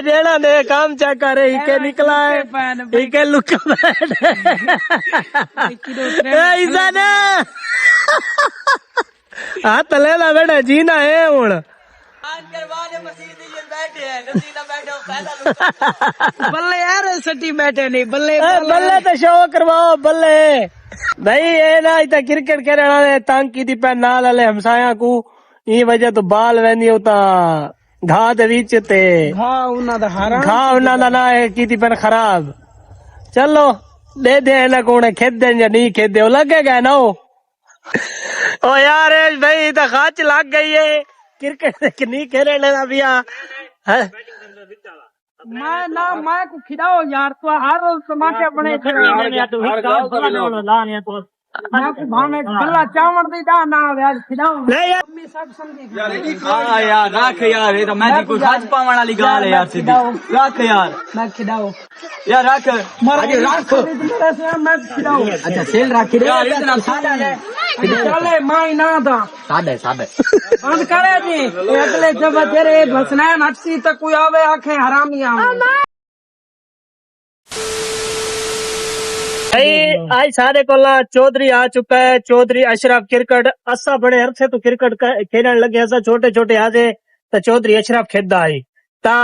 जेड़ा ने काम चेक करे इके निकला है इके लुका ऐसा ना हाँ तले ना बेटा जीना है हुन बल्ले यार सटी बैठे नहीं बल्ले बल्ले तो शो करवाओ बल्ले भाई ये ना इतना क्रिकेट खेलने वाले तंग की थी पे नाल वाले हमसाया को ई वजह तो बाल वेंदी उता घाह दे विच ते हाँ उन्ना दा हारा घाह उन्ना दा ना है की थी पे खराब चलो दे दे ना कौन खेद दे या नहीं खेद दे लगेगा ना ओ यार भाई तो खाच लग गई है क्रिकेट नहीं खेलने ना भैया मैं को खिलाओ यार तो हर रोज टमाटर बने बल्ला चावल दी दा ना यार खिलाओ नहीं यार मम्मी सब समझी हाँ यार रख यार ये तो मैं कोई खास पावन वाली गाल है यार सीधी रख यार मैं खिलाओ यार रख आगे रख मैं खिलाओ अच्छा सेल रख यार इतना सादा है चले माई ना था सादा बंद करे जी अगले जब तेरे भसना नटसी तक कोई आवे आखे हरामी आवे आज सारे कोला चौधरी आ चुका है चौधरी अशरफ क्रिकेट असा बड़े अरसे तो क्रिकेट खेलने लगे ऐसा छोटे छोटे आजे तो चौधरी अशरफ खेदा आई ता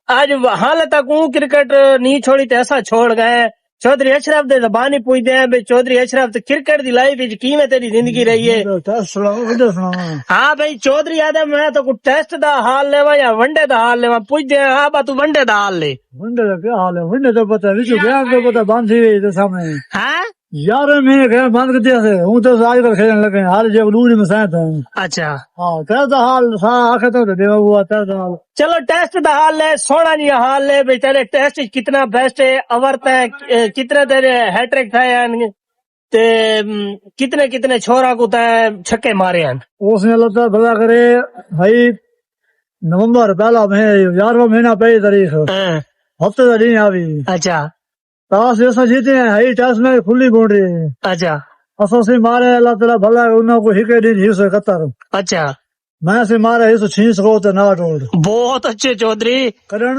आज हाल तक क्रिकेट नहीं छोड़ी तो ऐसा छोड़ गए चौधरी अशरफ दे जबानी पूछते हैं भाई चौधरी अशरफ तो क्रिकेट दी लाइफ विच किवें तेरी जिंदगी रही है हाँ भाई चौधरी आदम मैं तो कुछ टेस्ट दा हाल लेवा या वनडे दा हाल लेवा पूछते हैं हाँ बा तू वनडे दा हाल ले वनडे का क्या हाल है वनडे तो पता विच गया तो पता बंद थी गई तो सामने हाँ 11 महीने खेल बंद कर दिया से हूं तो आजकल खेलने लगे हाल जो लूरी में साथ है अच्छा हां तेरा हाल सा आखे तो देवा हुआ तेरा हाल चलो टेस्ट दा हाल है सोना जी हाल है भाई तेरे टेस्ट कितना बेस्ट है अवर्त है कितने तेरे हैट्रिक थे ते कितने कितने छोरा को ते छक्के मारे हैं उसने अल्लाह ताला भला करे भाई नवंबर पहला महीना 11वां महीना पहली तारीख हफ्ते का दिन आवी अच्छा ताश ऐसा जीते हैं हाई टेस्ट में खुली बाउंड्री अच्छा असो से मारे अल्लाह ताला भला उन्हों को हिके दिन 171 अच्छा मैं से मारे 106 तो ना रोड बहुत अच्छे चौधरी करण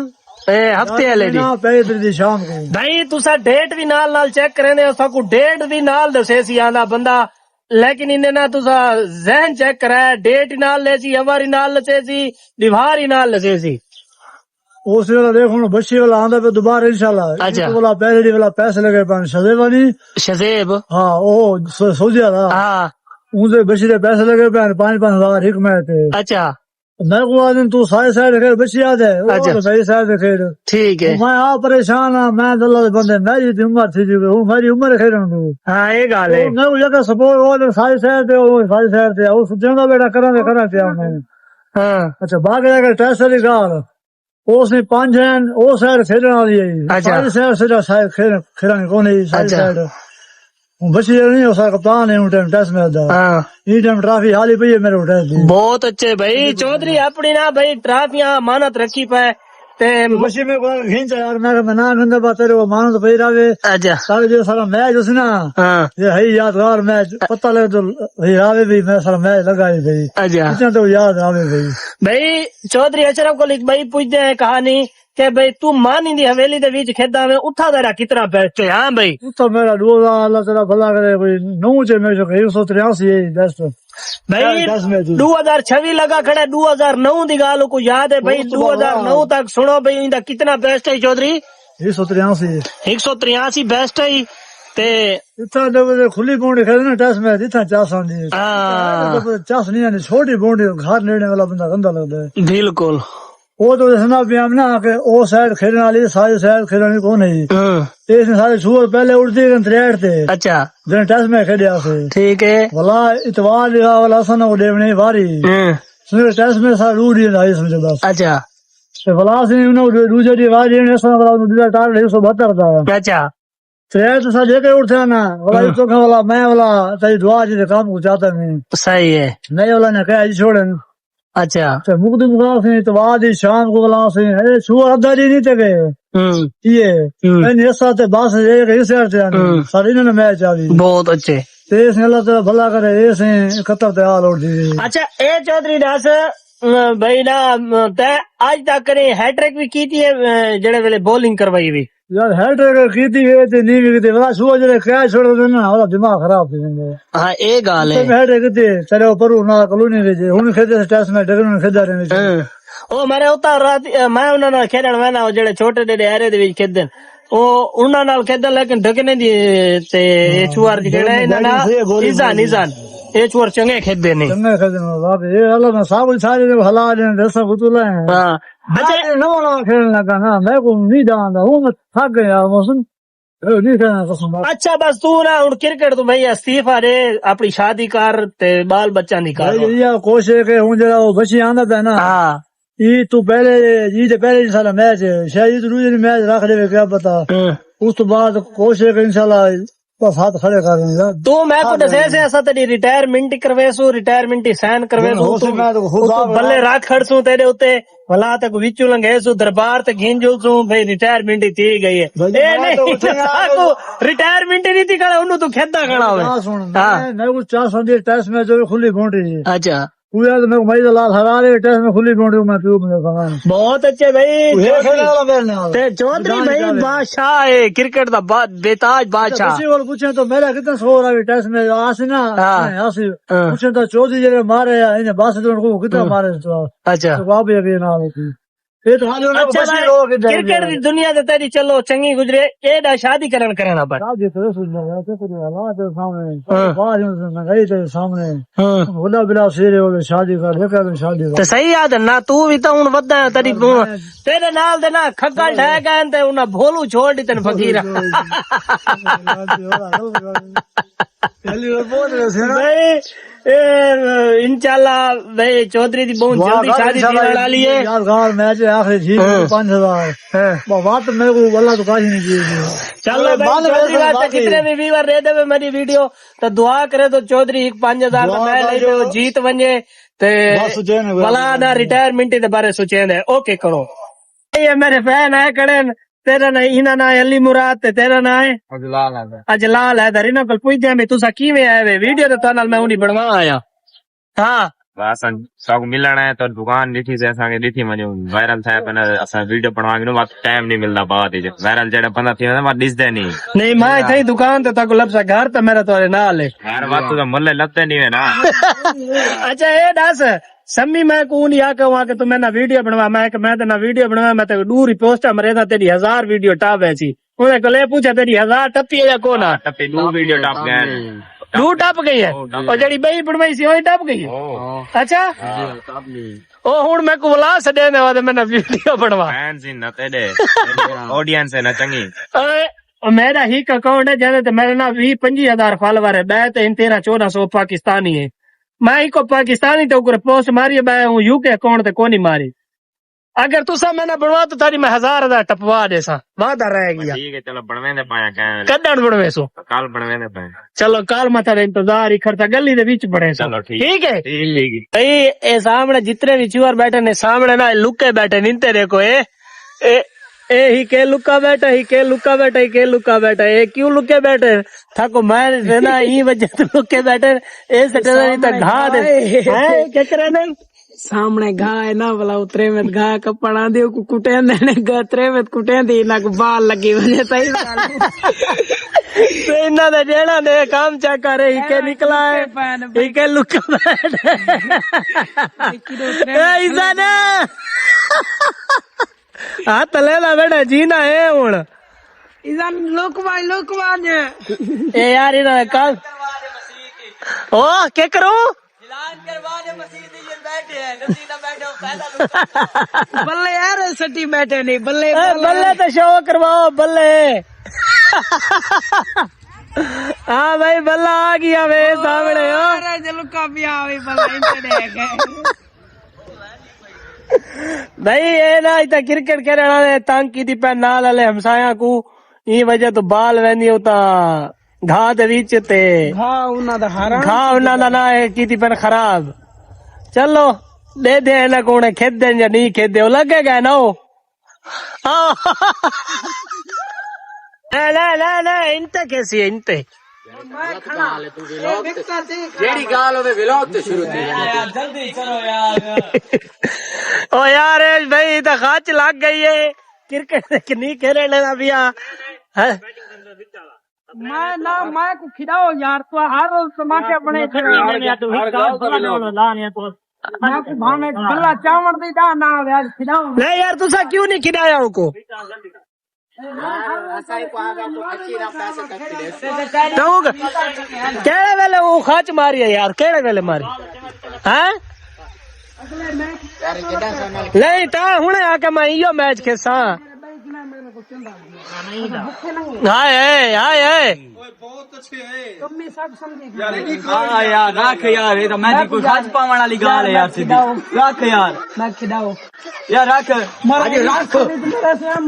हफ्ते वाले दी पहले दिन शाम को भाई तुसा डेट भी नाल चेक करेंगे को डेट भी नाल दसे सी आंदा बंदा लेकिन इन्हें ना तुसा जहन चेक कराया डेट नाल ले सी अवर नाल लसे सी दीवार नाल लसे सी उस वाला देखो बच्ची वाला आंदा पे दोबारा इंशाल्लाह अच्छा वाला पहले वाला पैसे लगे पान शजेब वाली शजेब हाँ ओ सोजिया था हाँ उनसे बच्ची के पैसे लगे पान 5,000 एक में थे अच्छा मैं को दिन तू सारे साइड खेल बच्ची याद है अच्छा सही साइड खेल ठीक है मैं आ परेशान हाँ मैं दल्ला दे बंदे मेरी उम्र थी जी मेरी उम्र खेल हाँ ये गाल है मैं जगह सपोर्ट वो सारी साइड सारी साइड थे सोचेगा बेटा करा मैं हाँ अच्छा बाकी जाकर टेस्ट वाली गाल उसने 5 हैं वो साइड खेलने वाली है अच्छा सारी साइड खेलने कौन है सारी साइड बच्ची नहीं हो सकता कप्तान है उन टाइम टेस्ट में हाँ ये टाइम ट्रॉफी हाली पई है मेरे टेस्ट बहुत अच्छे भाई चौधरी अपनी ना भाई ट्रॉफियां मानत रखी पाए ते बच्ची में को खींच यार मैं ना गंदा बात तेरे को मानो तो पई रहे अच्छा सारे जो सारा मैच उस ना हाँ ये है यादगार मैच पता लगे तो आवे भी मैं सारा मैच लगाई भाई अच्छा इतना तो याद आवे भाई भाई चौधरी अशरफ को लिख भाई पूछते हैं कहानी के भाई तू मानी दी हवेली दे बीच खेदा में उठा तेरा कितना बेस्ट है हाँ भाई तो मेरा 2000 अल्लाह तेरा भला करे कोई 9 चे में जो 183 है बेस्ट भाई 2026 लगा खड़ा 2009 दी गाल को याद है भाई 2009 तक सुनो भाई इंदा कितना बेस्ट है चौधरी 183 बेस्ट है ते इतना खुली बाउंड्री खेले ना टेस्ट में इतना चास आंदी है चास नहीं आनी छोटी बाउंड्री घर लेने वाला बंदा गंदा लगता है बिल्कुल वो तो जैसा भी हम ना के ओ साइड खेलने वाली सारी साइड खेलने को नहीं इसने सारे छुअर पहले उड़ती त्रेट थे अच्छा जन टेस्ट में खेलिया से ठीक है भला इतवार लिखा वाला सन वो देवने बारी सुन टेस्ट में सारा रूढ़ी आई समझो बस अच्छा तो भला से उन्होंने दूसरी बारी ने सन वाला दूसरा टारगेट 172 था अच्छा त्रेट तो सारे लेके उठते ना वाला तो वाला मैं वाला तेरी दुआ जी काम को चाहता मैं सही है नहीं वाला ने कहा छोड़न अच्छा तो मुकद मुका से तो बाद शाम को वाला से अरे छुआ अदारी नहीं थे ये मैंने ऐसा ते बस एक इस से सारी ने मैच आवी बहुत अच्छे तेज ने अल्लाह ताला भला करे ऐसे खतर ते हाल उड़ दी अच्छा ए चौधरी दास भाई ना तै आज तक ने हैट्रिक भी की थी जेड़े वेले बॉलिंग करवाई भी यार हैट्रिक कीती है ते नहीं भी कीती बड़ा सुबह जरे कैच छोड़ दे ना ओदा दिमाग खराब हो जांदा हाँ ये गाल ते हैट्रिक कीती चलो परू ना कॉलोनी रे जे हुन खेदे टेस्ट में डगन खेदा रहे ओ मारे उता रात मैं उन्हां नाल खेडण वेना ओ जेड़े छोटे डेडे एरे दे विच खेदन ओ उन्हां नाल खेदन लेकिन ढकने दी ते चुआर जेड़ा इन्हां नाल निजान ये चुआर चंगे खेदे ने चंगे खेदे ने बाप ये अल्लाह ना सब सारे हला दे दसा बुतुला है हां अच्छा नवा खेलने लगा ना मैं को नहीं जानदा हूं मैं थक गया मौसम नहीं खेलना कसम अच्छा बस तू ना हुन क्रिकेट तो भई इस्तीफा दे अपनी शादी कर ते बाल बच्चा दी कर ये कोशिश के हूं जरा वो बच्ची आंदा था ना हां ये तू पहले ये पहले सारा मैच शायद दूसरे मैच रख दे क्या पता उस तो बाद कोशिश के इंशाल्लाह बस हाथ खड़े कर देंगे तू मैं को दसे से ऐसा तेरी रिटायरमेंट करवेसू रिटायरमेंट ही साइन करवेसू तू बल्ले रात खड़सू तेरे उते भला तक विचू लंघेसू दरबार ते घिंजूसू भाई रिटायरमेंट ही थी गई है ए नहीं साको रिटायरमेंट ही नहीं थी करा उन्नु तू खेदा खड़ा होवे सुन मैं कुछ 400 दी टेस्ट में जो खुली बाउंड्री अच्छा पूरा तो मैं मई लाल हरा रहे टेस्ट में खुली बाउंड्री में तू मुझे कहां बहुत अच्छे भाई खेलने वाला मेरे नाल ते चौधरी भाई बादशाह है क्रिकेट दा बेताज बादशाह किसी और पूछे तो मेरा कितना स्कोर है टेस्ट में आसी ना आसी पूछे तो चौधरी जरे मारे इन्हें बास को कितना मारे तो अच्छा तो आप ये ना होती ये तो हाल अच्छा क्रिकेट दी दुनिया ते तेरी चलो चंगी गुजरे एडा शादी करना पर शादी तो सुनना है तो हालात के सामने बाहर में गई थे सामने बोला बिला सिरे वाले शादी कर लेकर शादी ते सही याद है ना तू भी तो हुन वदा तेरी तेरे नाल दे ना खग्गा ढह गए ते उना भोलू छोड़ दी तन फकीरा इंशाल्लाह भाई चौधरी दी बहुत जल्दी शादी थी वाली है यार मैच आखिरी ठीक 5000 बात मेरे को वल्ला तो काश नहीं की चलो चौधरी वास्ते जितने भी व्यूअर रह दे मेरी वीडियो तो दुआ करे तो चौधरी 5000 का मैं ले लो जीत वने ते भला ना रिटायरमेंट दे बारे सोचे ने ओके करो ये मेरे फैन है कड़े तेरा ना इना ना अली मुराद ते तेरा ना है अजलाल है दरी ना कल पूछ दे मैं तुसा किवें आए वे वीडियो तो नाल मैं उनी बनवा आया हां बस सब मिलना है तो दुकान ॾिठी से असांखे ॾिठी वञो वायरल थिया पर असां वीडियो बनवाएंगे न टाइम नहीं मिलता बाद वायरल जड़ा बंदा थी वेंदा ॾिसदे नहीं मैं थई दुकान ते तक लपसा घर ते मेरा तोरे नाल है हर बात तो मुल्ले लगते नहीं है ना अच्छा ये दस सम्मी मैं कौन या कहूँ कि तू मैं ना वीडियो बनवा मैं तो ना वीडियो बनवा मैं तो दूर ही पोस्टा मरे था तेरी 1000 वीडियो टॉप है सी उन्हें कल पूछा तेरी 1000 टप्पी है या कौन है टप्पी 2 वीडियो टॉप गए 2 टप गई है और जड़ी बई बनवाई सी वही टप गई है अच्छा ओ हुन मैं को बुला सडे ने बाद मैं ना वीडियो बनवा फैंस इन न तेरे ऑडियंस है ना चंगी मेरा ही अकाउंट है जैसे तो मेरे ना 20-25 फॉलोवर है मैं तो 1300-1400 पाकिस्तानी है मैं को पाकिस्तानी तो पोस्ट मारी मैं हूँ यूके अकाउंट ते कोनी मारी अगर तुसा मैंने बनवा तो तारी मैं 1000 टपवा दे सा वादा रह गया ठीक है चलो बनवे दे पाया क्या कदन बनवे सो कल बनवे दे पाए चलो कल मैं तेरा इंतजार ही करता गली दे बीच बड़े चलो ठीक है भाई ए सामने जितने भी चूर बैठे ने सामने ना लुके बैठे नींते देखो ए ही के लुका बैठा ही के लुका बैठा ही के लुका बैठा ये क्यों लुके बैठे थाको मैं ना ई वजह से लुके बैठे ए सटे तक घा दे है क्या करे नहीं सामने घा है ना भला उतरे में घा कपड़ा दे कुटे ने गतरे में कुटे दी ना बाल लगी वने सही तो इन्ना दे जेड़ा ने काम चा करे ही के निकला है ही के लुका बैठे ए इजाने हाथ लेला बेटा जीना है हुन इधर लोकवा ए यार इना कल ओ के करो बल्ले यार सटी बैठे नहीं बल्ले बल्ले तो शो करवाओ बल्ले हाँ भाई बल्ला आ गया वे सामने हो चलो काफी आवे बल्ला भाई ये ना इतना क्रिकेट खेलने वाले तंग की थी पैन नाल वाले हमसाया को ई वजह तो बाल वेंदी होता घा दे विच ते घा उन्ना दा ना की थी पैन खराब चलो दे दे ना कोने खेदे या नहीं खेदे वो लगेगा ना वो ना इंते कैसी है इंते जेड़ी गाल होवे व्लॉग ते शुरू थी यार जल्दी करो यार ओ यार भाई तो खाच लग गई है क्रिकेट नहीं खेलने का भी मैं को खिलाओ यार तो हर रोज टमाटर बने मैं को भाने गल्ला चावल दी दा ना यार खिलाओ नहीं यार तुसा क्यों नहीं खिलाया उनको केड़े वेले वो खाच मारी है यार केड़े वेले मारी हैं नहीं ता हुणे आके मैं इयो मैच खेसा हाय हाय हाय हां यार रख यार ये तो मैं कोई खाच पावण वाली गाल है यार सीधी रख यार मैं खिलाओ यार रख आगे रख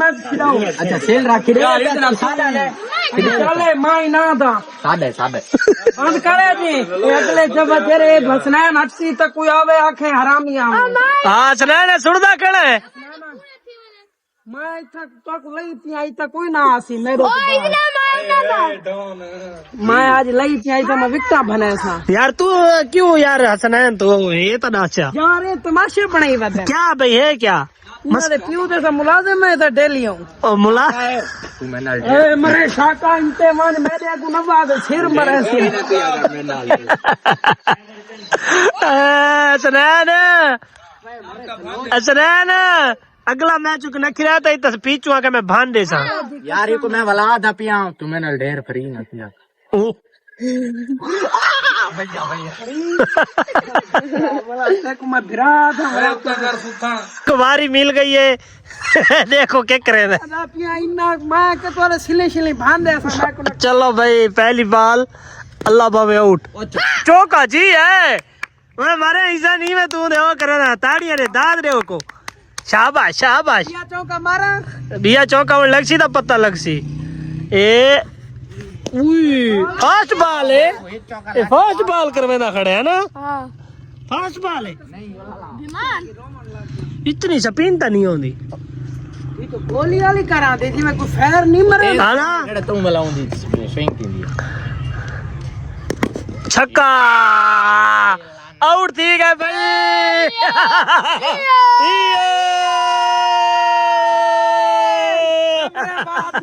मैं खिलाओ अच्छा सेल रख यार इतना सादा है चले माई ना था सादा सादा बंद करे जी अगले जब तेरे भसनैन हटसी तक कोई आवे आखे हरामी आवे हां सनैन सुनदा केड़ा है मैं तक लई थी आई तक कोई ना आसी मेरो मैं आज लई थी आई तो मैं विकटा बने सा यार तू क्यों यार हसनैन तो ये तो नाचा यार ये तमाशे बनाई बात है क्या भाई है क्या मेरे प्यू जैसा मुलाजिम है तो डेली हूँ ओ मुला तू मैं नाल मरे शाका इंते मान मेरे को नवाज सिर मरे से हसनैन हसनैन अगला मैच न खिला तो इतना पीछू आके मैं भान दे सा यार ये को मैं वला दा पिया तू मैं नाल ढेर फ्री ना पिया कुमारी मिल गई है देखो क्या करे चलो भाई पहली बॉल अल्लाह बाबे आउट चौका जी है मैं मारे ऐसा नहीं मैं तू वो करे ना ताड़ियां रे दाद रे को शाबाश शाबाश चौका मारा बिया चौका में लगसी तो पता लगसी ए फास्ट बॉल है फास्ट बॉल करवे ना खड़े है ना फास्ट बॉल है इतनी सपीनता नहीं होती तो गोली वाली करा दे जी मैं कोई फेर नहीं मरे हाँ ना जेड़ा तू मलाउंदी स्विंग कींदी छक्का आउट थी गए भाई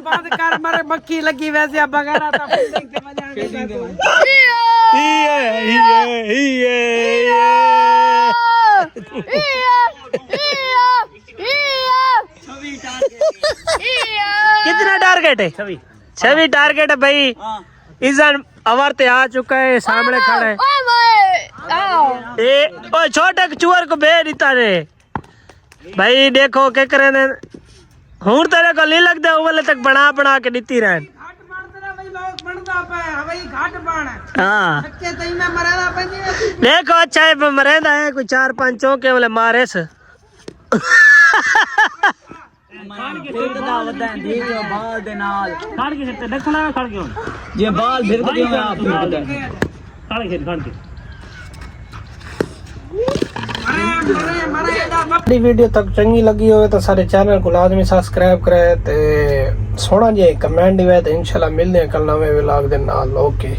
बात कर मारे मक्खी लगी वैसे अब वगैरह था फील्डिंग से मजा कितना टारगेट है 6 टारगेट है भाई इजन अवर ते आ चुका है सामने खड़ा है ए ओ छोटे चूर को बे दिता रे भाई देखो क्या करे ने हूं तेरे को नहीं लगता वाले तक बना के दीती रहन हाँ देखो अच्छा है मरेंदा है कोई 4-5 चौके वाले मारे से ये बाल फिर वीडियो तक चंगी लगी हो तो सारे चैनल को लाजमी सब्सक्राइब करे ते सोना जी कमेंट दिवे तो इंशाल्लाह मिलने कल नवे व्लॉग दे नाल ओके।